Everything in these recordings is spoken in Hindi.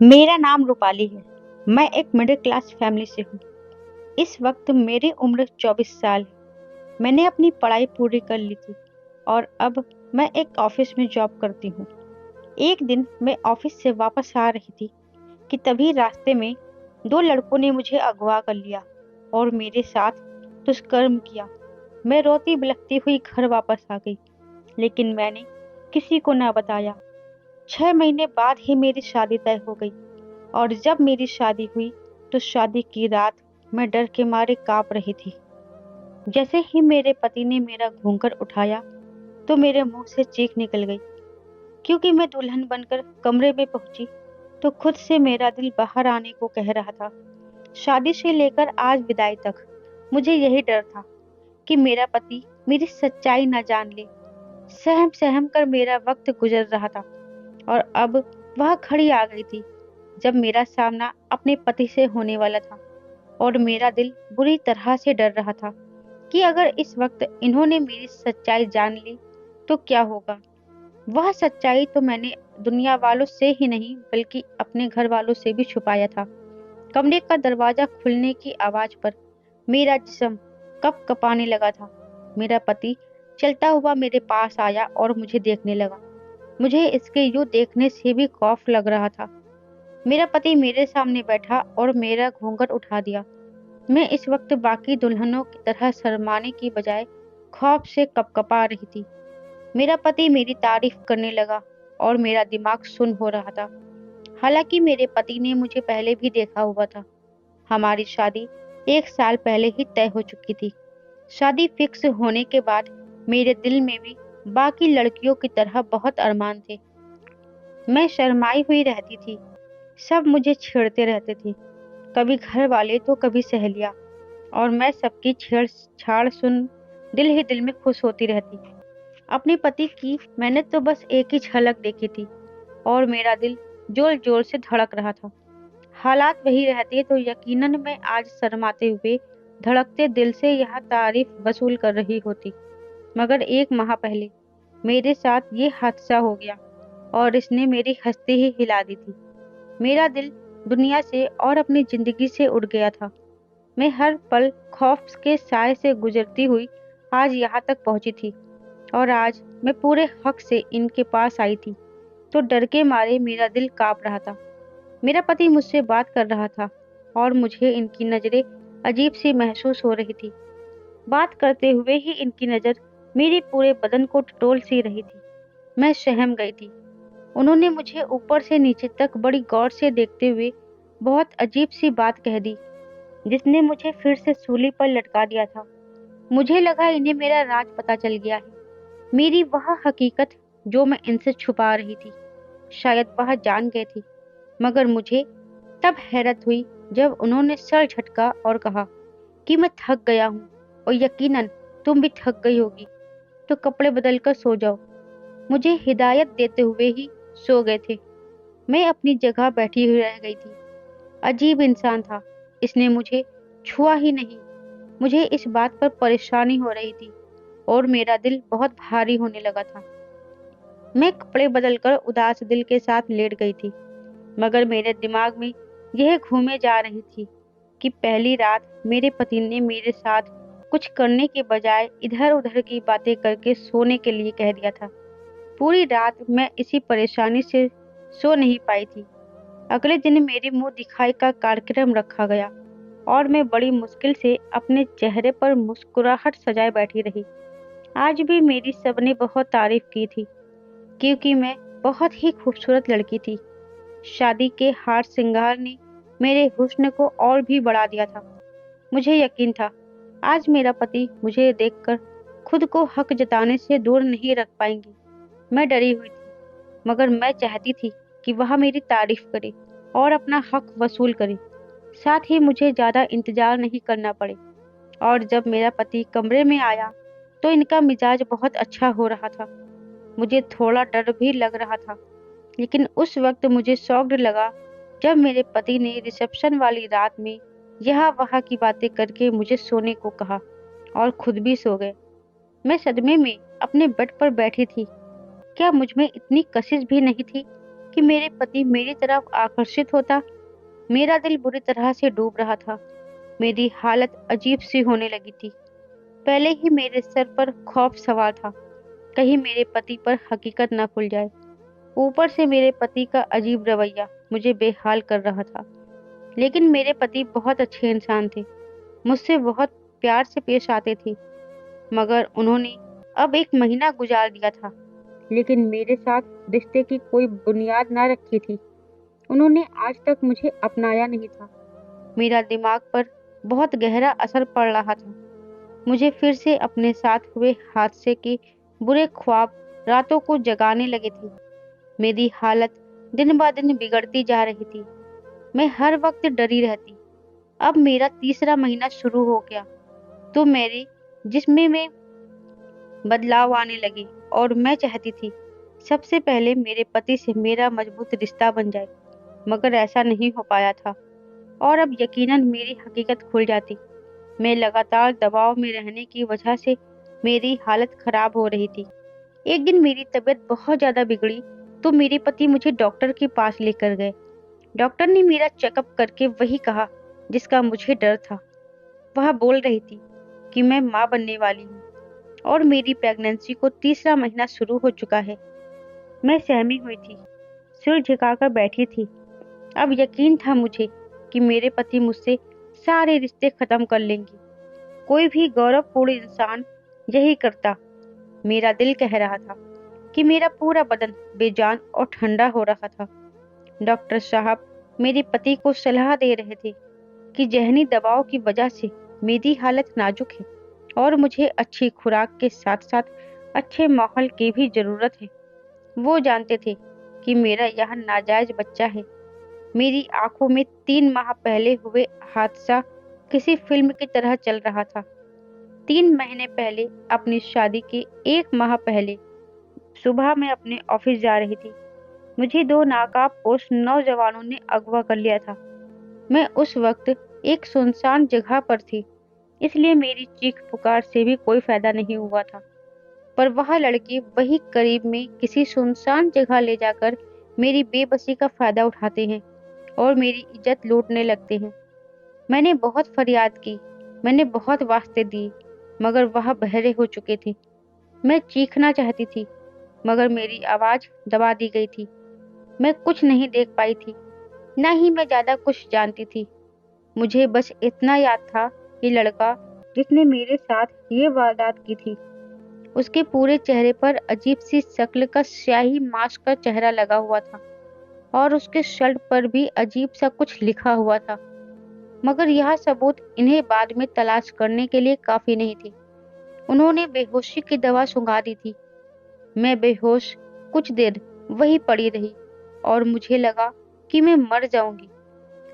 मेरा नाम रूपाली है। मैं एक मिडिल क्लास फैमिली से हूँ। इस वक्त मेरी उम्र 24 साल है। मैंने अपनी पढ़ाई पूरी कर ली थी और अब मैं एक ऑफिस में जॉब करती हूँ। एक दिन मैं ऑफिस से वापस आ रही थी कि तभी रास्ते में दो लड़कों ने मुझे अगवा कर लिया और मेरे साथ दुष्कर्म किया। मैं रोती बिलखती हुई घर वापस आ गई, लेकिन मैंने किसी को ना बताया। 6 महीने बाद ही मेरी शादी तय हो गई और जब मेरी शादी हुई तो शादी की रात मैं डर के मारे कांप रही थी। जैसे ही मेरे पति ने मेरा घूंघट उठाया तो मेरे मुंह से चीख निकल गई, क्योंकि मैं दुल्हन बनकर कमरे में पहुंची तो खुद से मेरा दिल बाहर आने को कह रहा था। शादी से लेकर आज विदाई तक मुझे यही डर था कि मेरा पति मेरी सच्चाई न जान ले। सहम सहम कर मेरा वक्त गुजर रहा था और अब वह घड़ी आ गई थी जब मेरा सामना अपने पति से होने वाला था। और मेरा दिल बुरी तरह से डर रहा था कि अगर इस वक्त इन्होंने मेरी सच्चाई जान ली तो क्या होगा। वह सच्चाई तो मैंने दुनिया वालों से ही नहीं बल्कि अपने घर वालों से भी छुपाया था। कमरे का दरवाजा खुलने की आवाज पर मेरा जिस्म कप कपाने लगा था। मेरा पति चलता हुआ मेरे पास आया और मुझे देखने लगा। मुझे इसके यूं देखने से भी खौफ लग रहा था। मेरा पति मेरे सामने बैठा और मेरा घूंघट उठा दिया। मैं इस वक्त बाकी दुल्हनों की तरह शर्माने की बजाय खौफ से कपकपा रही थी। मेरा पति मेरी तारीफ करने लगा और मेरा दिमाग सुन्न हो रहा था। हालांकि मेरे पति ने मुझे पहले भी देखा हुआ था। हमारी शादी 1 साल पहले ही तय हो चुकी थी। शादी फिक्स होने के बाद मेरे दिल में भी बाकी लड़कियों की तरह बहुत अरमान थे। मैं शर्माई हुई रहती थी। सब मुझे छेड़ते रहते थे, कभी घर वाले तो कभी सहेलियां, और मैं सबकी छेड़छाड़ सुन दिल ही दिल में खुश होती रहती। अपने पति की मैंने तो बस एक ही झलक देखी थी और मेरा दिल जोर जोर से धड़क रहा था। हालात वही रहते तो यकीनन मैं आज शर्माते हुए धड़कते दिल से यह तारीफ वसूल कर रही होती। मगर 1 माह पहले मेरे साथ ये हादसा हो गया और इसने मेरी हस्ती ही हिला दी थी। मेरा दिल दुनिया से और अपनी जिंदगी से उड़ गया था। मैं हर पल खौफ के साए से गुजरती हुई आज यहाँ तक पहुंची थी और आज मैं पूरे हक से इनके पास आई थी तो डर के मारे मेरा दिल कांप रहा था। मेरा पति मुझसे बात कर रहा था और मुझे इनकी नजरें अजीब सी महसूस हो रही थी। बात करते हुए ही इनकी नजर मेरे पूरे बदन को टटोल सी रही थी। मैं सहम गई थी। उन्होंने मुझे ऊपर से नीचे तक बड़ी गौर से देखते हुए बहुत अजीब सी बात कह दी, जिसने मुझे फिर से सूली पर लटका दिया था। मुझे लगा इन्हें मेरा राज पता चल गया है, मेरी वह हकीकत जो मैं इनसे छुपा रही थी। शायद वह जान गए थे। मगर मुझे तब हैरत हुई जब उन्होंने सर झटका और कहा कि मैं थक गया हूँ और यकीनन तुम भी थक गई होगी, तो कपड़े बदल कर सो जाओ। मुझे हिदायत देते हुए ही सो गए थे। मैं अपनी जगह बैठी हुई रह गई थी। अजीब इंसान था, इसने मुझे छुआ ही नहीं। मुझे इस बात पर परेशानी हो रही थी और मेरा दिल बहुत भारी होने लगा था। मैं कपड़े बदलकर उदास दिल के साथ लेट गई थी, मगर मेरे दिमाग में यह घूमे जा रही थी कि पहली रात मेरे पति ने मेरे साथ कुछ करने के बजाय इधर उधर की बातें करके सोने के लिए कह दिया था। पूरी रात मैं इसी परेशानी से सो नहीं पाई थी। अगले दिन मेरे मुंह दिखाई का कार्यक्रम रखा गया और मैं बड़ी मुश्किल से अपने चेहरे पर मुस्कुराहट सजाए बैठी रही। आज भी मेरी सबने बहुत तारीफ की थी, क्योंकि मैं बहुत ही खूबसूरत लड़की थी। शादी के हार श्रृंगार ने मेरे हुस्न को और भी बढ़ा दिया था। मुझे यकीन था आज मेरा पति मुझे देखकर खुद को हक जताने से दूर नहीं रख पाएंगे। मैं डरी हुई थी, मगर मैं चाहती थी कि वह मेरी तारीफ करे और अपना हक वसूल करे, साथ ही मुझे ज्यादा इंतजार नहीं करना पड़े। और जब मेरा पति कमरे में आया तो इनका मिजाज बहुत अच्छा हो रहा था। मुझे थोड़ा डर भी लग रहा था, लेकिन उस वक्त मुझे शॉक्ड लगा जब मेरे पति ने रिसेप्शन वाली रात में यहाँ वहाँ की बातें करके मुझे सोने को कहा और खुद भी सो गए। मैं सदमे में अपने बेड पर बैठी थी। क्या मुझ में इतनी कशिश भी नहीं थी? कि मेरे पति मेरी तरफ आकर्षित होता। मेरा दिल बुरी तरह से डूब रहा था। मेरी हालत अजीब सी होने लगी थी। पहले ही मेरे सर पर खौफ सवार था, कहीं मेरे पति पर हकीकत न खुल जाए। ऊपर से मेरे पति का अजीब रवैया मुझे बेहाल कर रहा था। लेकिन मेरे पति बहुत अच्छे इंसान थे, मुझसे बहुत प्यार से पेश आते थे। मगर उन्होंने अब 1 महीना गुजार दिया था, लेकिन मेरे साथ रिश्ते की कोई बुनियाद न रखी थी। उन्होंने आज तक मुझे अपनाया नहीं था। मेरा दिमाग पर बहुत गहरा असर पड़ रहा था। मुझे फिर से अपने साथ हुए हादसे के बुरे ख्वाब रातों को जगाने लगे थे। मेरी हालत दिन ब दिन बिगड़ती जा रही थी। मैं हर वक्त डरी रहती। अब मेरा तीसरा महीना शुरू हो गया तो मेरे जिस्म में बदलाव आने लगे और मैं चाहती थी सबसे पहले मेरे पति से मेरा मजबूत रिश्ता बन जाए। मगर ऐसा नहीं हो पाया था और अब यकीनन मेरी हकीकत खुल जाती। मैं लगातार दबाव में रहने की वजह से मेरी हालत खराब हो रही थी। एक दिन मेरी तबीयत बहुत ज्यादा बिगड़ी तो मेरे पति मुझे डॉक्टर के पास लेकर गए। डॉक्टर ने मेरा चेकअप करके वही कहा जिसका मुझे डर था। वह बोल रही थी कि मैं माँ बनने वाली हूँ और मेरी प्रेगनेंसी को तीसरा महीना शुरू हो चुका है। मैं सहमी हुई थी, सिर झुकाकर बैठी थी। अब यकीन था मुझे कि मेरे पति मुझसे सारे रिश्ते खत्म कर लेंगे। कोई भी गौरवपूर्ण इंसान यही करता। मेरा दिल कह रहा था कि मेरा पूरा बदन बेजान और ठंडा हो रहा था। डॉक्टर साहब मेरे पति को सलाह दे रहे थे कि जहनी दबाव की वजह से मेरी हालत नाजुक है और मुझे अच्छी खुराक के साथ साथ अच्छे माहौल की भी जरूरत है। वो जानते थे कि मेरा यह नाजायज बच्चा है। मेरी आंखों में 3 माह पहले हुए हादसा किसी फिल्म की तरह चल रहा था। 3 महीने पहले, अपनी शादी के 1 माह पहले, सुबह मैं अपने ऑफिस जा रही थी। मुझे 2 नकाबपोश नौजवानों ने अगवा कर लिया था। मैं उस वक्त एक सुनसान जगह पर थी, इसलिए मेरी चीख पुकार से भी कोई फायदा नहीं हुआ था। पर वह लड़के वही करीब में किसी सुनसान जगह ले जाकर मेरी बेबसी का फायदा उठाते हैं और मेरी इज्जत लूटने लगते हैं। मैंने बहुत फरियाद की, मैंने बहुत वास्ते दिए, मगर वह बहरे हो चुके थे। मैं चीखना चाहती थी, मगर मेरी आवाज दबा दी गई थी। मैं कुछ नहीं देख पाई थी, न ही मैं ज्यादा कुछ जानती थी। मुझे बस इतना याद था कि लड़का जिसने मेरे साथ ये वारदात की थी, उसके पूरे चेहरे पर अजीब सी शक्ल का स्याही मास्क का चेहरा लगा हुआ था और उसके शर्ट पर भी अजीब सा कुछ लिखा हुआ था। मगर यह सबूत इन्हें बाद में तलाश करने के लिए काफी नहीं थे। उन्होंने बेहोशी की दवा सुंघा दी थी। मैं बेहोश कुछ देर वहीं पड़ी रही और मुझे लगा कि मैं मर जाऊंगी।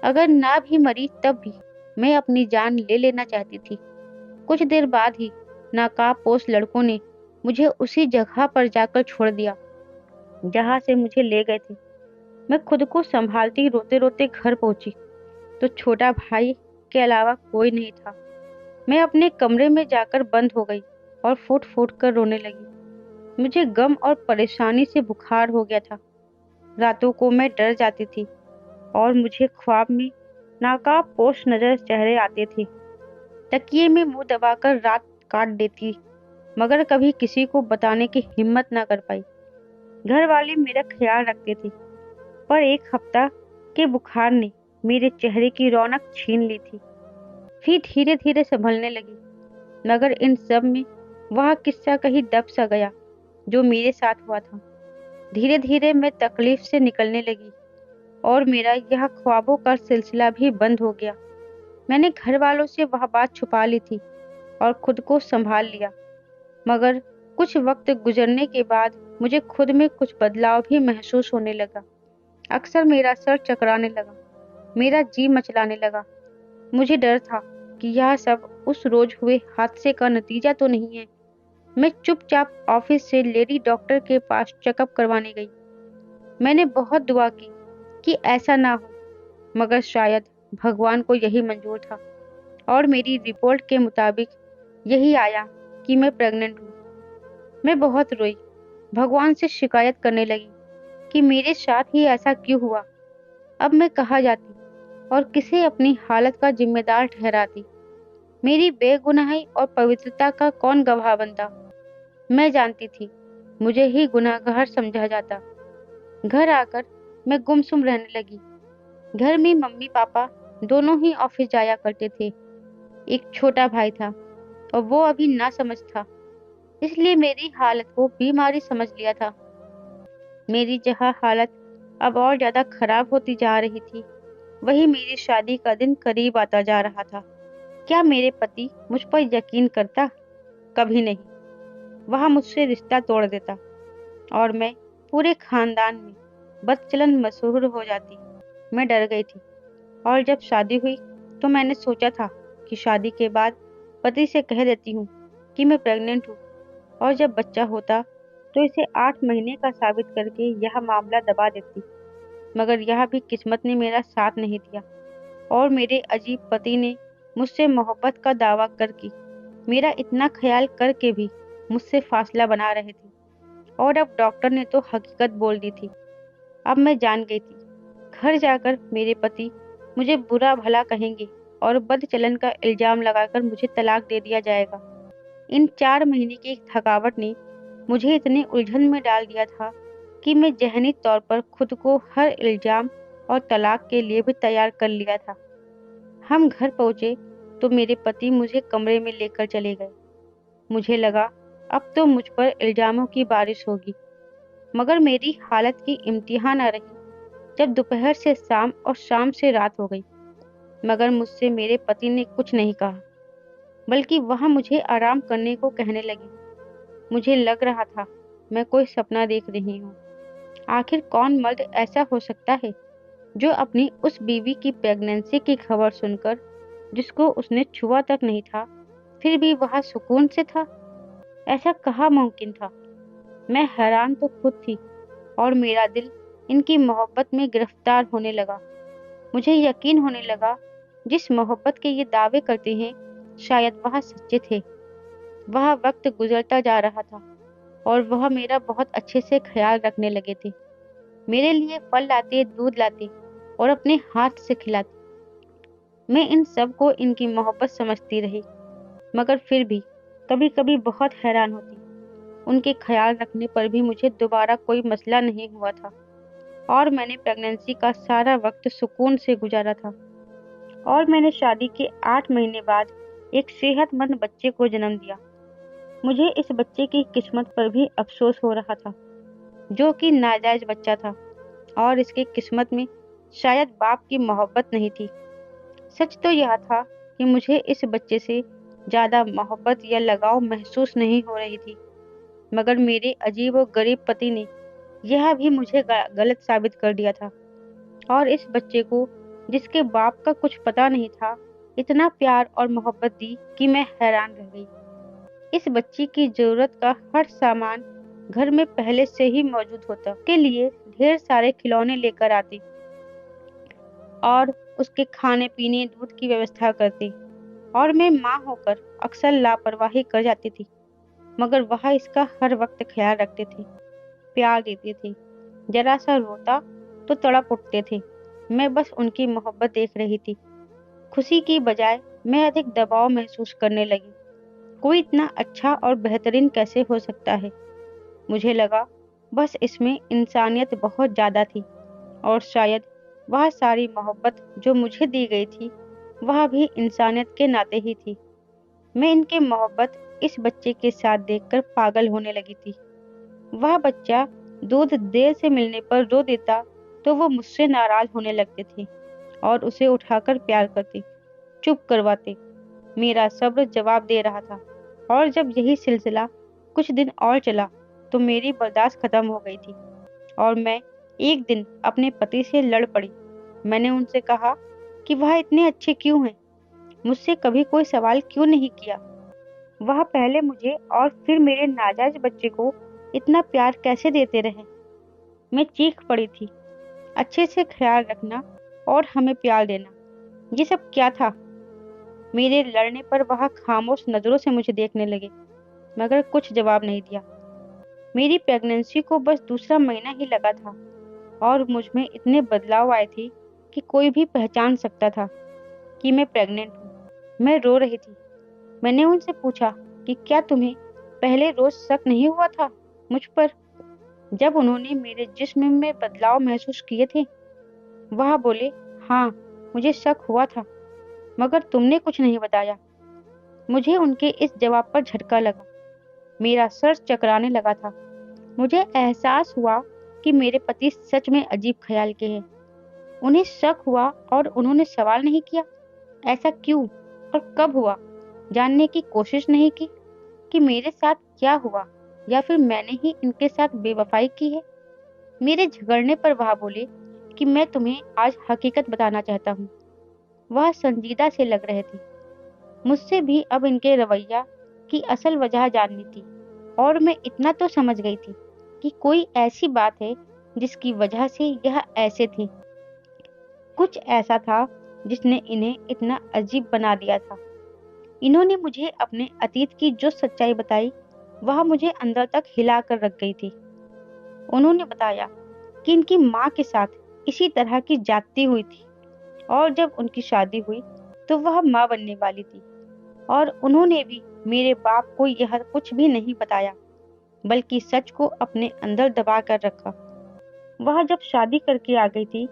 अगर ना भी मरी तब भी मैं अपनी जान ले लेना चाहती थी। कुछ देर बाद ही नकाबपोश लड़कों ने मुझे उसी जगह पर जाकर छोड़ दिया जहां से मुझे ले गए थे। मैं खुद को संभालती रोते रोते घर पहुंची तो छोटा भाई के अलावा कोई नहीं था। मैं अपने कमरे में जाकर बंद हो गई और फूट फूट कर रोने लगी। मुझे गम और परेशानी से बुखार हो गया था। रातों को मैं डर जाती थी और मुझे ख्वाब में नकाबपोश नजर चेहरे आते थे। तकिए में मुंह दबाकर रात काट देती, मगर कभी किसी को बताने की हिम्मत न कर पाई। घर वाले मेरा ख्याल रखते थे, पर 1 हफ्ता के बुखार ने मेरे चेहरे की रौनक छीन ली थी। फिर धीरे धीरे संभलने लगी, मगर इन सब में वह किस्सा कहीं दब सा गया जो मेरे साथ हुआ था। धीरे धीरे मैं तकलीफ से निकलने लगी और मेरा यह ख्वाबों का सिलसिला भी बंद हो गया। मैंने घर वालों से वह बात छुपा ली थी और खुद को संभाल लिया। मगर कुछ वक्त गुजरने के बाद मुझे खुद में कुछ बदलाव भी महसूस होने लगा। अक्सर मेरा सर चकराने लगा, मेरा जी मचलाने लगा। मुझे डर था कि यह सब उस रोज हुए हादसे का नतीजा तो नहीं है। मैं चुपचाप ऑफिस से लेडी डॉक्टर के पास चेकअप करवाने गई। मैंने बहुत दुआ की कि ऐसा ना हो, मगर शायद भगवान को यही मंजूर था और मेरी रिपोर्ट के मुताबिक यही आया कि मैं प्रेग्नेंट हूँ। मैं बहुत रोई, भगवान से शिकायत करने लगी कि मेरे साथ ही ऐसा क्यों हुआ। अब मैं कहाँ जाती और किसे अपनी हालत का जिम्मेदार ठहराती। मेरी बेगुनाही और पवित्रता का कौन गवाह बनता। मैं जानती थी मुझे ही गुनहगार समझा जाता। घर आकर मैं गुमसुम रहने लगी। घर में मम्मी पापा दोनों ही ऑफिस जाया करते थे। एक छोटा भाई था और वो अभी ना समझ था, इसलिए मेरी हालत को बीमारी समझ लिया था। मेरी जहाँ हालत अब और ज्यादा खराब होती जा रही थी, वही मेरी शादी का दिन करीब आता जा रहा था। क्या मेरे पति मुझ पर यकीन करता? कभी नहीं। वह मुझसे रिश्ता तोड़ देता और मैं पूरे खानदान में बदचलन मशहूर हो जाती। मैं डर गई थी और जब शादी हुई तो मैंने सोचा था कि शादी के बाद पति से कह देती हूँ कि मैं प्रेग्नेंट हूँ, और जब बच्चा होता तो इसे 8 महीने का साबित करके यह मामला दबा देती। मगर यह भी किस्मत ने मेरा साथ नहीं दिया और मेरे अजीब पति ने मुझसे मोहब्बत का दावा करके, मेरा इतना ख्याल करके भी मुझसे फासला बना रहे थे। और अब डॉक्टर ने तो हकीकत बोल दी थी। अब मैं जान गई थी घर जाकर मेरे पति मुझे बुरा भला कहेंगे और बदचलन का इल्जाम लगाकर मुझे तलाक दे दिया जाएगा। इन 4 महीने की थकावट ने मुझे इतनी उलझन में डाल दिया था कि मैं ज़हनी तौर पर खुद को हर इल्जाम और तलाक के लिए भी तैयार कर लिया था। हम घर पहुंचे तो मेरे पति मुझे कमरे में लेकर चले गए। मुझे लगा अब तो मुझ पर इल्जामों की बारिश होगी, मगर मेरी हालत की इम्तिहान न रही जब दोपहर से शाम और शाम से रात हो गई। मगर मुझसे मेरे पति ने कुछ नहीं कहा, बल्कि वह मुझे आराम करने को कहने लगे। मुझे लग रहा था मैं कोई सपना देख रही हूँ। आखिर कौन मर्द ऐसा हो सकता है जो अपनी उस बीवी की प्रेगनेंसी की खबर सुनकर, जिसको उसने छुआ तक नहीं था, फिर भी वह सुकून से था। ऐसा कहाँ मुमकिन था। मैं हैरान तो खुद थी और मेरा दिल इनकी मोहब्बत में गिरफ्तार होने लगा। मुझे यकीन होने लगा जिस मोहब्बत के ये दावे करते हैं, शायद वह सच्चे थे। वह वक्त गुजरता जा रहा था और वह मेरा बहुत अच्छे से ख्याल रखने लगे थे। मेरे लिए फल लाते, दूध लाते और अपने हाथ से खिलाते। मैं इन सब को इनकी मोहब्बत समझती रही, मगर फिर भी कभी कभी बहुत हैरान होती। उनके ख्याल रखने पर भी मुझे दोबारा कोई मसला नहीं हुआ था और मैंने प्रेगनेंसी का सारा वक्त सुकून से गुजारा था। और मैंने शादी के 8 महीने बाद एक सेहतमंद बच्चे को जन्म दिया। मुझे इस बच्चे की किस्मत पर भी अफसोस हो रहा था, जो कि नाजायज बच्चा था और इसकी किस्मत में शायद बाप की मोहब्बत नहीं थी। सच तो यह था कि मुझे इस बच्चे से ज्यादा मोहब्बत या लगाव महसूस नहीं हो रही थी, मगर मेरे अजीब और गरीब पति ने यह भी मुझे गलत साबित कर दिया था और इस बच्चे को, जिसके बाप का कुछ पता नहीं था, इतना प्यार और मोहब्बत दी कि मैं हैरान रह गई। इस बच्ची की जरूरत का हर सामान घर में पहले से ही मौजूद होता, के लिए ढेर सारे खिलौने लेकर आती और उसके खाने पीने दूध की व्यवस्था करती। और मैं माँ होकर अक्सर लापरवाही कर जाती थी, मगर वह इसका हर वक्त ख्याल रखते थे, प्यार देते थे। जरा सा रोता तो तड़प उठते थे। मैं बस उनकी मोहब्बत देख रही थी। खुशी की बजाय मैं अधिक दबाव महसूस करने लगी। कोई इतना अच्छा और बेहतरीन कैसे हो सकता है। मुझे लगा बस इसमें इंसानियत बहुत ज्यादा थी और शायद वह सारी मोहब्बत जो मुझे दी गई थी, वह भी इंसानियत के नाते ही थी। मैं इनकी मोहब्बत इस बच्चे के साथ देखकर पागल होने लगी थी। वह बच्चा दूध देर से मिलने पर रो देता तो वो मुझसे नाराज होने लगते थे और उसे उठाकर प्यार करते, चुप करवाते। मेरा सब्र जवाब दे रहा था और जब यही सिलसिला कुछ दिन और चला तो मेरी बर्दाश्त खत्म हो गई थी और मैं एक दिन अपने पति से लड़ पड़ी। मैंने उनसे कहा कि वह इतने अच्छे क्यों हैं, मुझसे कभी कोई सवाल क्यों नहीं किया। वह पहले मुझे और फिर मेरे नाजायज बच्चे को इतना प्यार कैसे देते रहे। मैं चीख पड़ी थी। अच्छे से ख्याल रखना और हमें प्यार देना, ये सब क्या था। मेरे लड़ने पर वह खामोश नजरों से मुझे देखने लगे, मगर कुछ जवाब नहीं दिया। मेरी प्रेगनेंसी को बस दूसरा महीना ही लगा था और मुझ में इतने बदलाव आए थे कि कोई भी पहचान सकता था कि मैं प्रेग्नेंट हूँ। मैं रो रही थी। मैंने उनसे पूछा कि क्या तुम्हें पहले रोज शक नहीं हुआ था मुझ पर? जब उन्होंने मेरे जिस्म में बदलाव महसूस किए थे, वह बोले, हाँ, मुझे शक हुआ था, मगर तुमने कुछ नहीं बताया। मुझे उनके इस जवाब पर झटका लगा। मेरा सर चकराने लगा था। मुझे एहसास हुआ कि मेरे पति सच में अजीब ख्याल के हैं। उन्हें शक हुआ और उन्होंने सवाल नहीं किया, ऐसा क्यों और कब हुआ? जानने की कोशिश नहीं की कि मेरे साथ क्या हुआ, या फिर मैंने ही इनके साथ बेवफाई की है। मेरे झगड़ने पर वह बोले कि मैं तुम्हें आज हकीकत बताना चाहता हूँ। वह संजीदा से लग रहे थे। मुझसे भी अब इनके रवैया की असल वजह जाननी थी, और मैं इतना तो समझ गई थी कि कोई ऐसी बात है जिसकी वजह से यह ऐसे थे। कुछ ऐसा था जिसने इन्हें इतना अजीब बना दिया था। इन्होंने मुझे अपने अतीत की जो सच्चाई बताई, वह मुझे अंदर तक हिला कर रख गई थी। उन्होंने बताया कि इनकी माँ के साथ इसी तरह की जाती हुई थी, और जब उनकी शादी हुई तो वह माँ बनने वाली थी। और उन्होंने भी मेरे बाप को यह कुछ भी नहीं बताया, बल्कि सच को अपने अंदर दबा कर रखा। वह जब शादी करके आ गई थी,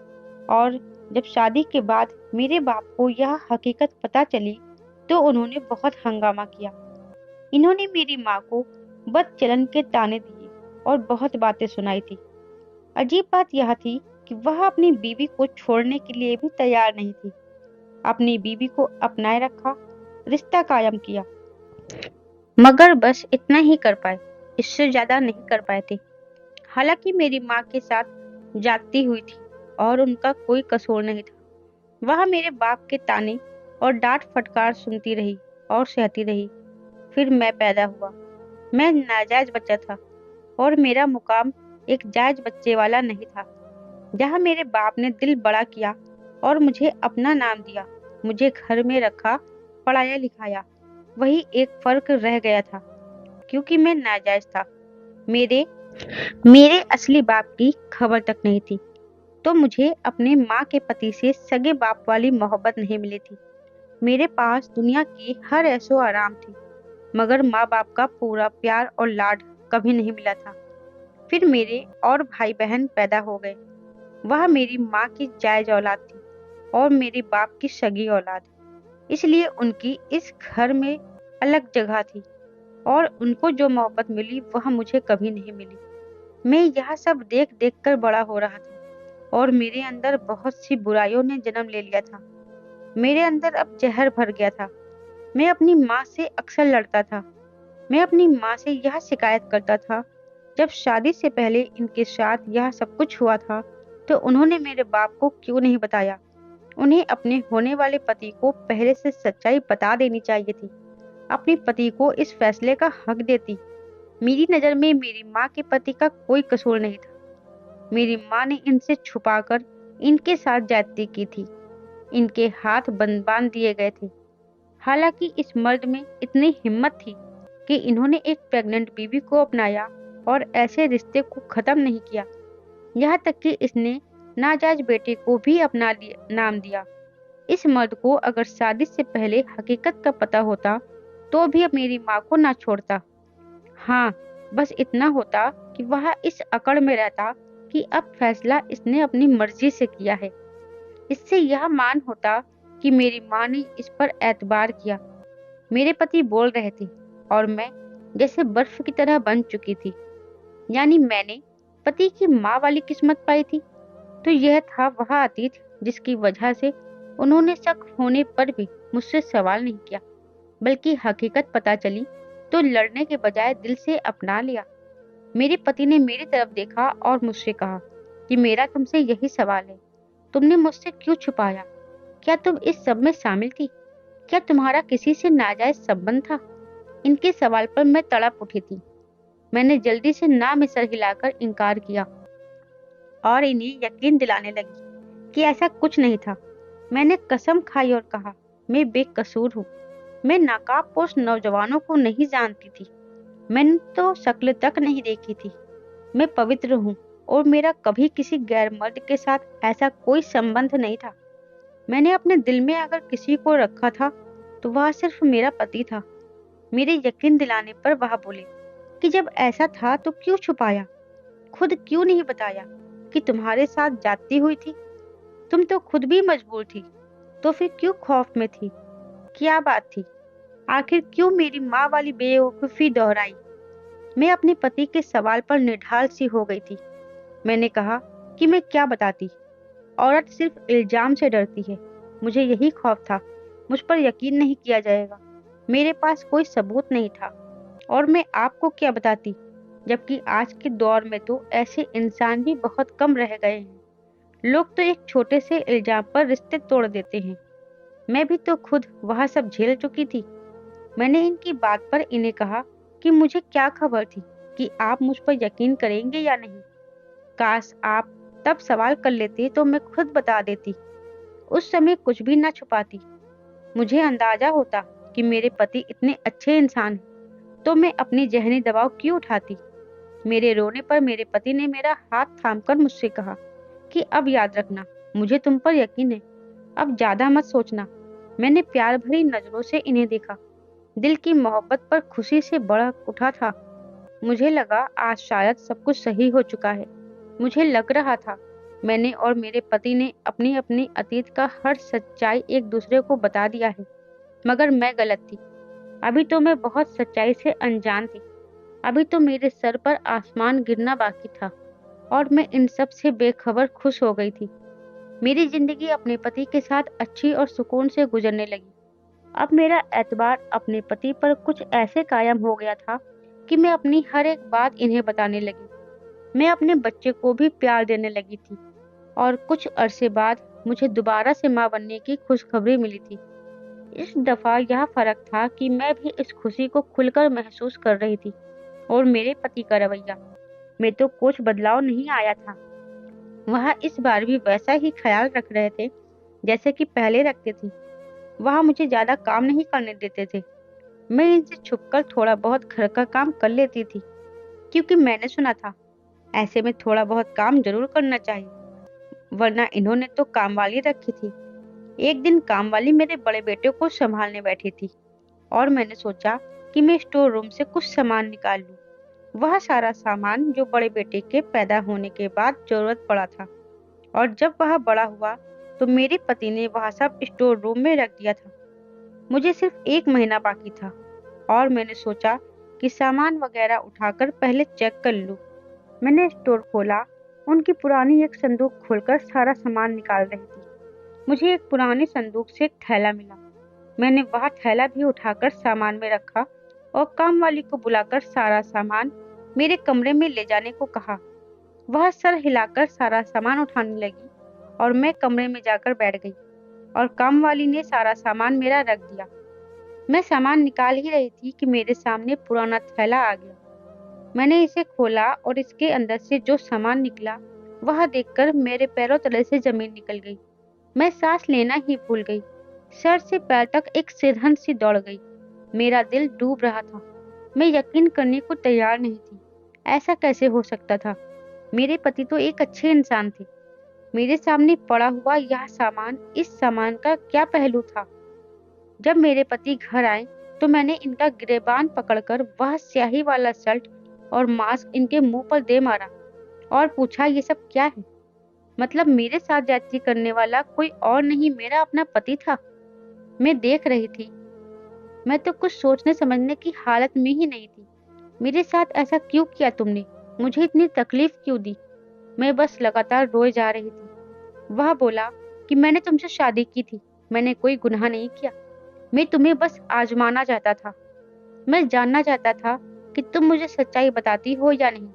और जब शादी के बाद मेरे बाप को यह हकीकत पता चली, तो उन्होंने बहुत हंगामा किया। इन्होंने मेरी माँ को बदचलन के ताने दिए और बहुत बातें सुनाई थी। अजीब बात यह थी कि वह अपनी बीवी को छोड़ने के लिए भी तैयार नहीं थी। अपनी बीवी को अपनाए रखा, रिश्ता कायम किया, मगर बस इतना ही कर पाए, इससे ज्यादा नहीं कर पाए थे। हालांकि मेरी माँ के साथ जाती हुई थी और उनका कोई कसूर नहीं था। वह मेरे बाप के ताने और डांट फटकार सुनती रही और सहती रही। फिर मैं पैदा हुआ। मैं नाजायज बच्चा था, और मेरा मुकाम एक जायज बच्चे वाला नहीं था। जहाँ मेरे बाप ने दिल बड़ा किया और मुझे अपना नाम दिया, मुझे घर में रखा, पढ़ाया लिखाया, वही एक फर्क रह गया था, क्योंकि मैं नाजायज था। मेरे मेरे असली बाप की खबर तक नहीं थी, तो मुझे अपने माँ के पति से सगे बाप वाली मोहब्बत नहीं मिली थी। मेरे पास दुनिया की हर ऐशो आराम थी, मगर माँ बाप का पूरा प्यार और लाड कभी नहीं मिला था। फिर मेरे और भाई बहन पैदा हो गए। वह मेरी माँ की जायज औलाद थी और मेरे बाप की सगी औलाद, इसलिए उनकी इस घर में अलग जगह थी, और उनको जो मोहब्बत मिली वह मुझे कभी नहीं मिली। मैं यह सब देख देख कर बड़ा हो रहा था, और मेरे अंदर बहुत सी बुराइयों ने जन्म ले लिया था। मेरे अंदर अब जहर भर गया था। मैं अपनी माँ से अक्सर लड़ता था। मैं अपनी माँ से यह शिकायत करता था, जब शादी से पहले इनके साथ यह सब कुछ हुआ था, तो उन्होंने मेरे बाप को क्यों नहीं बताया? उन्हें अपने होने वाले पति को पहले से सच्चाई बता देनी चाहिए थी। अपने पति को इस फैसले का हक देती। मेरी नजर में मेरी माँ के पति का कोई कसूर नहीं था। मेरी माँ ने इनसे छुपाकर इनके साथ ज्यादती की थी। इनके हाथ बंद बांध दिए गए थे। हालांकि इस मर्द में इतनी हिम्मत थी कि इन्होंने एक प्रेग्नेंट बीवी को अपनाया और ऐसे रिश्ते को खत्म नहीं किया। यहाँ तक कि इसने नाजायज बेटे को भी अपना नाम दिया। इस मर्द को अगर शादी से पहले हकीकत का पता होता, तो भी अब मेरी माँ को ना छोड़ता। हाँ, बस इतना होता कि वह इस अकड़ में रहता कि अब फैसला इसने अपनी मर्जी से किया है। इससे यह मान होता कि मेरी माँ ने इस पर एतबार किया। मेरे पति बोल रहे थे, और मैं जैसे बर्फ की तरह बन चुकी थी। यानी मैंने पति की माँ वाली किस्मत पाई थी। तो यह था वह अतीत जिसकी वजह से उन्होंने शक होने पर भी मुझसे सवाल नहीं किया, बल्कि हकीकत पता चली तो लड़ने के बजाय दिल से अपना लिया। मेरे पति ने मेरी तरफ देखा और मुझसे कहा कि मेरा तुमसे यही सवाल है, तुमने मुझसे क्यों छुपाया? क्या तुम इस सब में शामिल थी? क्या तुम्हारा किसी से नाजायज संबंध था? इनके सवाल पर मैं तड़प उठी थी। मैंने जल्दी से ना में सर हिलाकर इनकार किया और इन्हें यकीन दिलाने लगी कि ऐसा कुछ नहीं था। मैंने कसम खाई और कहा, मैं बेकसूर हूँ। मैं नकाबपोश नौजवानों को नहीं जानती थी। मैंने तो शक्ल तक नहीं देखी थी। मैं पवित्र हूँ। और मेरा कभी किसी गैर मर्द के साथ ऐसा कोई संबंध नहीं था। मैंने अपने दिल में अगर किसी को रखा था तो वह सिर्फ मेरा पति था। मेरे यकीन दिलाने पर वह बोले कि जब ऐसा था तो क्यों छुपाया, खुद क्यों नहीं बताया कि तुम्हारे साथ जाती हुई थी। तुम तो खुद भी मजबूर थी, तो फिर क्यों खौफ में थी, क्या बात थी, आखिर क्यों मेरी माँ वाली बेवकूफी दोहराई। मैं अपने पति के सवाल पर निढाल सी हो गई थी। मैंने कहा कि मैं क्या बताती, औरत सिर्फ इल्जाम से डरती है। मुझे यही खौफ था, मुझ पर यकीन नहीं किया जाएगा। मेरे पास कोई सबूत नहीं था और मैं आपको क्या बताती, जबकि आज के दौर में तो ऐसे इंसान भी बहुत कम रह गए हैं। लोग तो एक छोटे से इल्जाम पर रिश्ते तोड़ देते हैं। मैं भी तो खुद वह सब झेल चुकी थी। मैंने इनकी बात पर इन्हें कहा कि मुझे क्या खबर थी कि आप मुझ पर यकीन करेंगे या नहीं। काश आप तब सवाल कर लेते तो मैं खुद बता देती, उस समय कुछ भी ना छुपाती। मुझे अंदाजा होता कि मेरे पति इतने अच्छे इंसान हैं, तो मैं अपनी जहनी दबाव क्यों उठाती। मेरे रोने पर मेरे पति ने मेरा हाथ थामकर मुझसे कहा कि अब याद रखना, मुझे तुम पर यकीन है, अब ज्यादा मत सोचना। मैंने प्यार भरी नजरों से इन्हें देखा। दिल की मोहब्बत पर खुशी से भड़क उठा था। मुझे लगा आज शायद सब कुछ सही हो चुका है। मुझे लग रहा था मैंने और मेरे पति ने अपनी अपनी अतीत का हर सच्चाई एक दूसरे को बता दिया है। मगर मैं गलत थी। अभी तो मैं बहुत सच्चाई से अनजान थी। अभी तो मेरे सर पर आसमान गिरना बाकी था और मैं इन सब से बेखबर खुश हो गई थी। मेरी जिंदगी अपने पति के साथ अच्छी और सुकून से गुजरने लगी। अब मेरा एतबार अपने पति पर कुछ ऐसे कायम हो गया था कि मैं अपनी हर एक बात इन्हें बताने लगी। मैं अपने बच्चे को भी प्यार देने लगी थी और कुछ अरसे बाद मुझे दोबारा से माँ बनने की खुशखबरी मिली थी। इस दफा यह फर्क था कि मैं भी इस खुशी को खुलकर महसूस कर रही थी और मेरे पति का रवैया में तो कुछ बदलाव नहीं आया था। वह इस बार भी वैसा ही ख्याल रख रहे थे जैसे कि पहले रखते थे। वह मुझे ज्यादा काम नहीं करने देते थे। मैं इनसे छुपकर थोड़ा बहुत घर का काम कर लेती थी, क्योंकि मैंने सुना था ऐसे में थोड़ा बहुत काम जरूर करना चाहिए, वरना इन्होंने तो कामवाली रखी थी। एक दिन कामवाली मेरे बड़े बेटे को संभालने बैठी थी और मैंने सोचा कि मैं स्टोर रूम से कुछ सामान निकाल लूं। वह सारा सामान जो बड़े बेटे के पैदा होने के बाद जरूरत पड़ा था, और जब वह बड़ा हुआ तो मेरे पति ने वह सब स्टोर रूम में रख दिया था। मुझे सिर्फ 1 महीना बाकी था और मैंने सोचा कि सामान वगैरह उठाकर पहले चेक कर लूं। मैंने स्टोर खोला, उनकी पुरानी एक संदूक खोलकर सारा सामान निकाल रही थी। मुझे एक पुराने संदूक से एक थैला मिला। मैंने वह थैला भी उठाकर सामान में रखा और काम वाली को बुलाकर सारा सामान मेरे कमरे में ले जाने को कहा। वह सर हिलाकर सारा सामान उठाने लगी और मैं कमरे में जाकर बैठ गई और काम वाली ने सारा सामान मेरा रख दिया। मैं सामान निकाल ही रही थी कि मेरे सामने पुराना थैला आ गया। मैंने इसे खोला और इसके अंदर से जो सामान निकला वह देखकर मेरे पैरों तले से जमीन निकल गई। मैं सांस लेना ही भूल गई। सर से पैर तक एक सिरहन सी दौड़ गई। मेरा दिल डूब रहा था। मैं यकीन करने को तैयार नहीं थी। ऐसा कैसे हो सकता था। मेरे पति तो एक अच्छे इंसान थे। मेरे सामने पड़ा हुआ यह सामान, इस सामान का क्या पहलू था। जब मेरे पति घर आए तो मैंने इनका गिरेबान पकड़कर वह स्याही वाला शर्ट और मास्क इनके मुंह पर दे मारा और पूछा, ये सब क्या है। मतलब मेरे साथ जाति करने वाला कोई और नहीं, मेरा अपना पति था। मैं देख रही थी। मैं तो कुछ सोचने समझने की हालत में ही नहीं थी। मेरे साथ ऐसा क्यों किया तुमने, मुझे इतनी तकलीफ क्यों दी। मैं बस लगातार रोए जा रही थी। वह बोला कि मैंने तुमसे शादी की थी, मैंने कोई गुनाह नहीं किया। मैं तुम्हें बस आजमाना चाहता था। मैं जानना चाहता था कि तुम मुझे सच्चाई बताती हो या नहीं।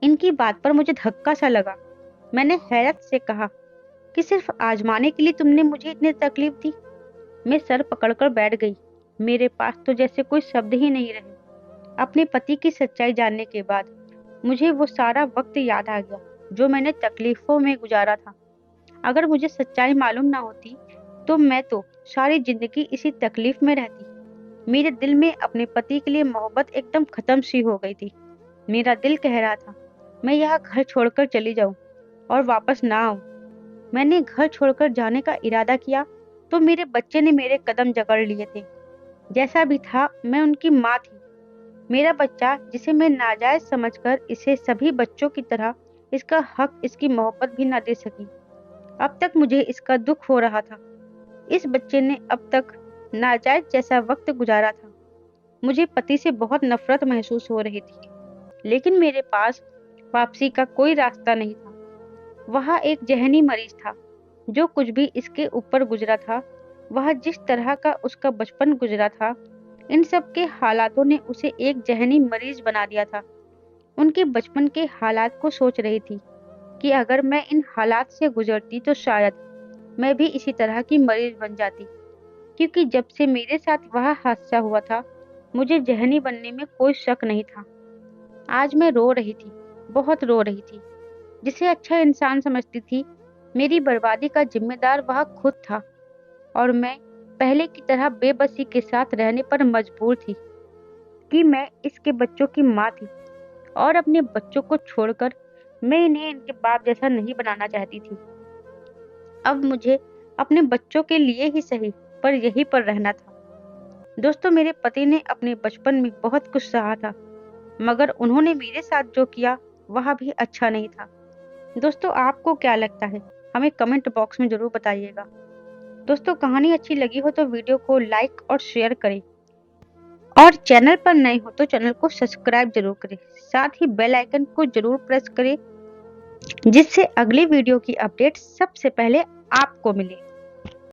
इनकी बात पर मुझे धक्का सा लगा। मैंने हैरत से कहा कि सिर्फ आजमाने के लिए तुमने मुझे इतनी तकलीफ दी। मैं सर पकड़कर बैठ गई। मेरे पास तो जैसे कोई शब्द ही नहीं रहे। अपने पति की सच्चाई जानने के बाद मुझे वो सारा वक्त याद आ गया जो मैंने तकलीफों में गुजारा था। अगर मुझे सच्चाई मालूम ना होती तो मैं तो सारी जिंदगी इसी तकलीफ में रहती। मेरे दिल में अपने पति के लिए मोहब्बत एकदम खत्म सी हो गई थी। मेरा दिल कह रहा था मैं यह घर छोड़कर चली जाऊं और वापस ना आऊं। मैंने घर छोड़कर जाने का इरादा किया तो मेरे बच्चे ने मेरे कदम जकड़ लिए थे। जैसा भी था, मैं उनकी माँ थी। मेरा बच्चा, जिसे मैं नाजायज समझकर इसे सभी बच्चों की तरह इसका हक, इसकी मोहब्बत भी ना दे सकी। अब तक मुझे इसका दुख हो रहा था। इस बच्चे ने अब तक नाजायज जैसा वक्त गुजारा था। मुझे पति से बहुत नफरत महसूस हो रही थी, लेकिन मेरे पास वापसी का कोई रास्ता नहीं था। वह एक जहनी मरीज था। जो कुछ भी इसके ऊपर गुजरा था, वह जिस तरह का उसका बचपन गुजरा था, इन सब के हालातों ने उसे एक जहनी मरीज बना दिया था। उनके बचपन के हालात को सोच रही थी कि अगर मैं इन हालात से गुजरती तो शायद मैं भी इसी तरह की मरीज बन जाती। क्योंकि जब से मेरे साथ वह हादसा हुआ था, मुझे जहनी बनने में कोई शक नहीं था। आज मैं रो रही थी, बहुत रो रही थी। जिसे अच्छा इंसान समझती थी, मेरी बर्बादी का जिम्मेदार वह खुद था, और मैं पहले की तरह बेबसी के साथ रहने पर मजबूर थी कि मैं इसके बच्चों की माँ थी, और अपने बच्चों को छोड़कर मैं इन्हें इनके बाप जैसा नहीं बनाना चाहती थी। अब मुझे अपने बच्चों के लिए ही सही, पर यहीं पर रहना था। दोस्तों, मेरे पति ने अपने बचपन में बहुत कुछ सहा था, मगर उन्होंने मेरे साथ जो किया वह भी अच्छा नहीं था। दोस्तों, आपको क्या लगता है? हमें कमेंट बॉक्स में जरूर बताइएगा। दोस्तों, कहानी अच्छी लगी हो तो वीडियो को लाइक और शेयर करें, और चैनल पर नए हो तो चैनल को सब्सक्राइब जरूर करें। साथ ही बेल आइकन को जरूर प्रेस करें, जिससे अगली वीडियो की अपडेट सबसे पहले आपको मिले।